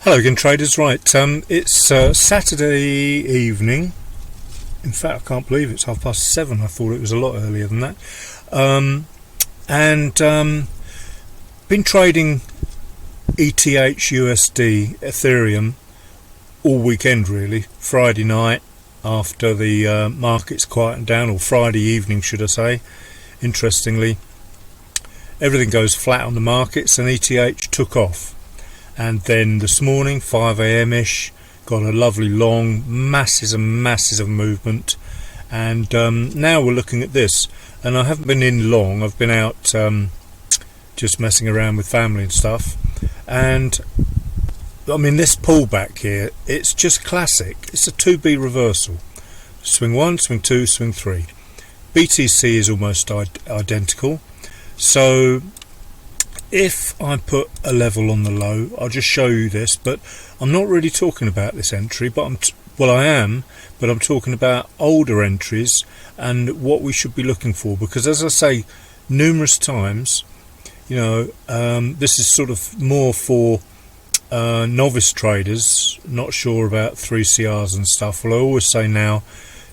Hello again, traders. Right, it's Saturday evening. In fact, I can't believe it's 7:30. I thought it was a lot earlier than that. Been trading ETH, USD, Ethereum all weekend really. Friday night after the markets quietened down, or Friday evening should I say. Interestingly, everything goes flat on the markets and ETH took off. And then this morning, 5 AM ish, got a lovely long, masses and masses of movement. And now we're looking at this. And I haven't been in long. I've been out just messing around with family and stuff. And I mean, this pullback here, it's just classic. It's a 2B reversal. Swing 1, swing 2, swing 3. BTC is almost identical. So if I put a level on the low, I'll just show you this, but I'm not really talking about this entry, but I am, but I'm talking about older entries and what we should be looking for, because as I say numerous times, you know, this is sort of more for novice traders, not sure about 3CRs and stuff. Well, I always say now,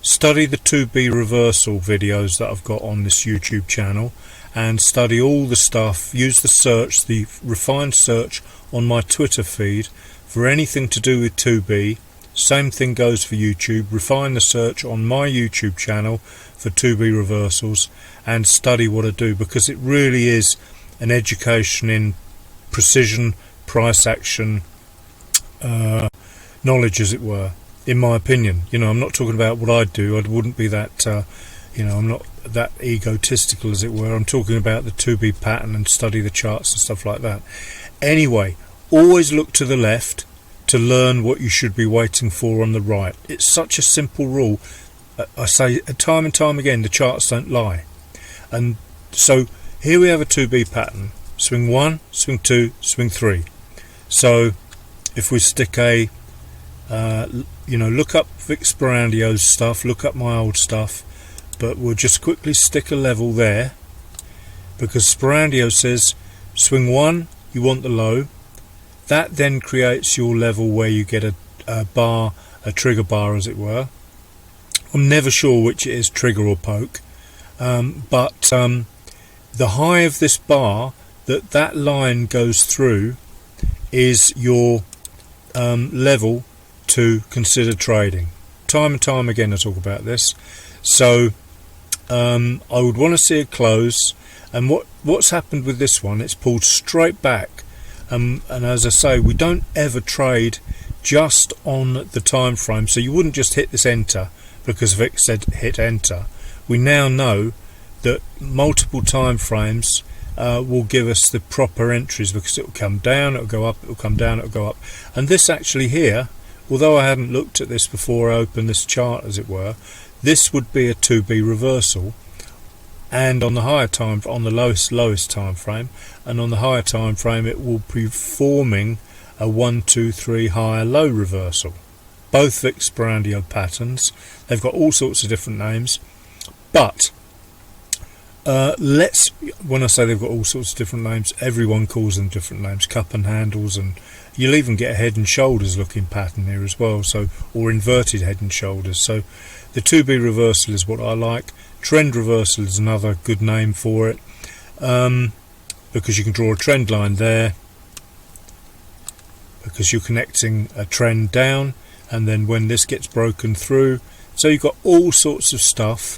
study the 2B reversal videos that I've got on this YouTube channel, and study all the stuff. Use the search, the refined search on my Twitter feed for anything to do with 2B. Same thing goes for YouTube. Refine the search on my YouTube channel for 2B reversals and study what I do, because it really is an education in precision price action knowledge, as it were, in my opinion. You know, I'm not talking about what I do. I wouldn't be that you know, I'm not that egotistical, as it were. I'm talking about the 2B pattern and study the charts and stuff like that. Anyway, always look to the left to learn what you should be waiting for on the right. It's such a simple rule. I say time and time again, the charts don't lie. And so here we have a 2B pattern. Swing 1, swing 2, swing 3. So if we stick a you know, look up Vic Sperandio's stuff, look up my old stuff, but we'll just quickly stick a level there, because Sperandio says swing 1, you want the low. That then creates your level where you get a bar, a trigger bar, as it were. I'm never sure which it is, trigger or poke, but the high of this bar that line goes through is your level to consider trading. Time and time again I talk about this. So I would want to see a close, and what's happened with this one, it's pulled straight back, and as I say, we don't ever trade just on the time frame. So you wouldn't just hit this enter because Vic said hit enter. We now know that multiple time frames will give us the proper entries, because it will come down, it will go up, it will come down, it will go up. And this actually here, although I hadn't looked at this before I opened this chart, as it were, this would be a 2B reversal, and on the higher time, on the lowest time frame, and on the higher time frame, it will be forming a 1, 2, 3 higher low reversal. Both Vic Sperandio patterns. They've got all sorts of different names, but when I say they've got all sorts of different names, everyone calls them different names, cup and handles, and you'll even get a head and shoulders looking pattern here as well, so, or inverted head and shoulders. So the 2B reversal is what I like. Trend reversal is another good name for it, because you can draw a trend line there, because you're connecting a trend down, and then when this gets broken through, so you've got all sorts of stuff,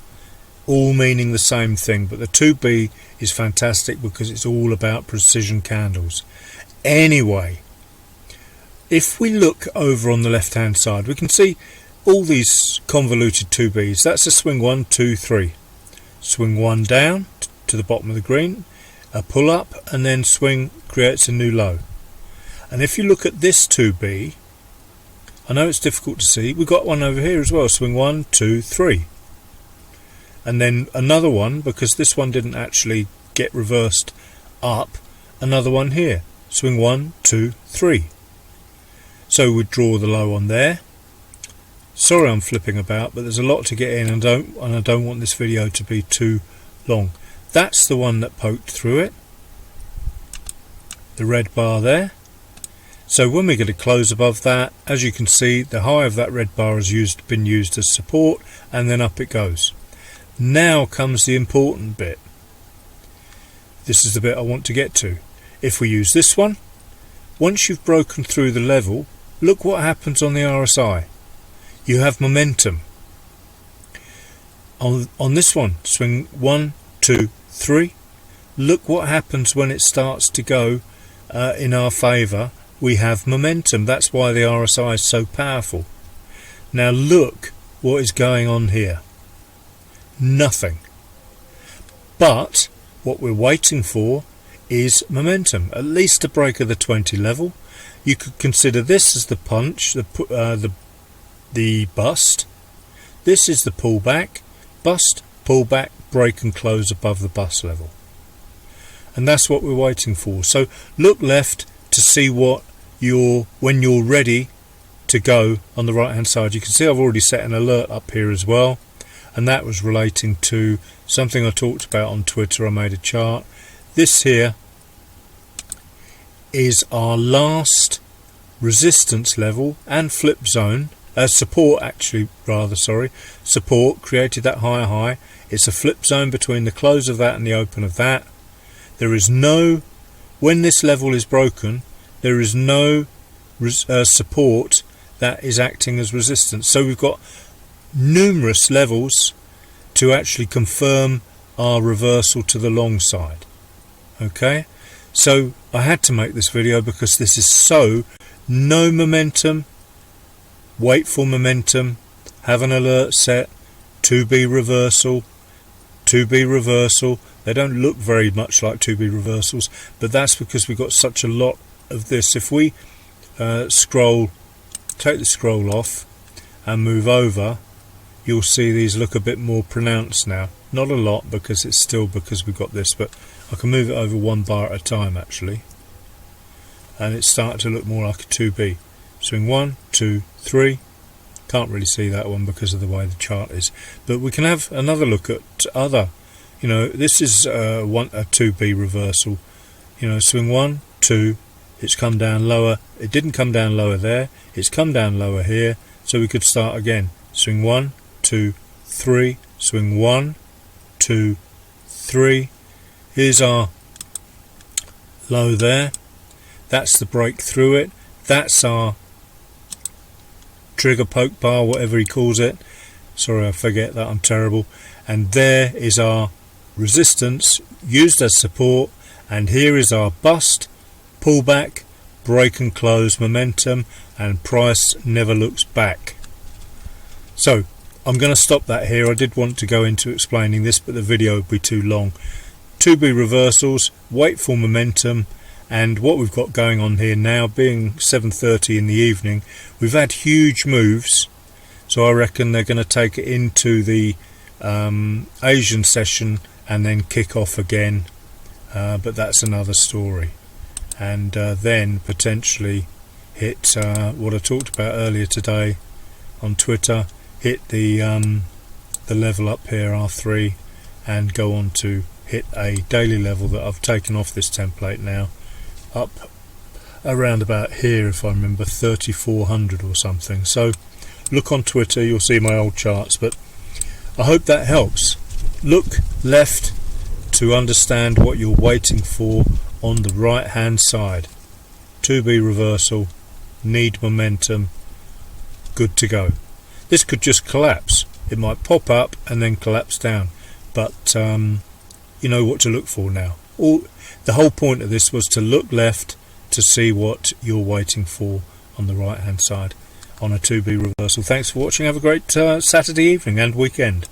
all meaning the same thing. But the 2B is fantastic because it's all about precision candles. Anyway, if we look over on the left hand side, we can see all these convoluted 2Bs. That's a swing 1, 2, 3. Swing 1 down to the bottom of the green, a pull up, and then swing creates a new low. And if you look at this 2B, I know it's difficult to see, we've got one over here as well, swing 1, 2, 3. And then another one, because this one didn't actually get reversed up, another one here, swing 1, 2, 3. So we'd draw the low on there. Sorry I'm flipping about, but there's a lot to get in, and I don't want this video to be too long. That's the one that poked through it, the red bar there. So when we get a close above that, as you can see, the high of that red bar has been used as support, and then up it goes. Now comes the important bit. This is the bit I want to get to. If we use this one, once you've broken through the level, look what happens on the RSI. You have momentum. On this one, swing 1, 2, 3. Look what happens when it starts to go in our favour. We have momentum. That's why the RSI is so powerful. Now look what is going on here. Nothing. But what we're waiting for is momentum, at least a break of the 20 level. You could consider this as the punch, the bust. This is the pullback, bust, pullback, break and close above the bust level. And that's what we're waiting for. So look left to see when you're ready to go on the right hand side. You can see I've already set an alert up here as well, and that was relating to something I talked about on Twitter. I made a chart. This here is our last resistance level and flip zone, support support, created that higher high. It's a flip zone between the close of that and the open of that. There is no, when this level is broken, there is no support that is acting as resistance. So we've got numerous levels to actually confirm our reversal to the long side. Okay, so I had to make this video because this is no momentum, wait for momentum, have an alert set, 2B reversal, 2B reversal. They don't look very much like 2B reversals, but that's because we've got such a lot of this. If we take the scroll off and move over, you'll see these look a bit more pronounced now. Not a lot, because it's still because we've got this, but I can move it over one bar at a time actually, and it's starting to look more like a 2B. Swing 1, 2, 3. Can't really see that one because of the way the chart is, but we can have another look at other. This is a 2B reversal. Swing 1, 2. It's come down lower. It didn't come down lower there. It's come down lower here. So we could start again. Swing 1, 2, 3. Swing 1, 2, 3. Here's our low there. That's the break through it. That's our trigger poke bar, whatever he calls it. Sorry, I forget that, I'm terrible. And there is our resistance used as support, and here is our bust, pullback, break and close momentum, and price never looks back. So I'm going to stop that here. I did want to go into explaining this, but the video would be too long. 2B reversals, wait for momentum, and what we've got going on here now, being 7:30 in the evening, we've had huge moves, so I reckon they're going to take it into the Asian session and then kick off again, but that's another story. And then potentially hit what I talked about earlier today on Twitter, hit the level up here, R3, and go on to hit a daily level that I've taken off this template now, up around about here, if I remember, 3400 or something. So look on Twitter, you'll see my old charts, but I hope that helps. Look left to understand what you're waiting for on the right hand side. 2B reversal, need momentum, good to go. This could just collapse. It might pop up and then collapse down, but you know what to look for now. The whole point of this was to look left to see what you're waiting for on the right hand side on a 2B reversal. Thanks for watching. Have a great Saturday evening and weekend.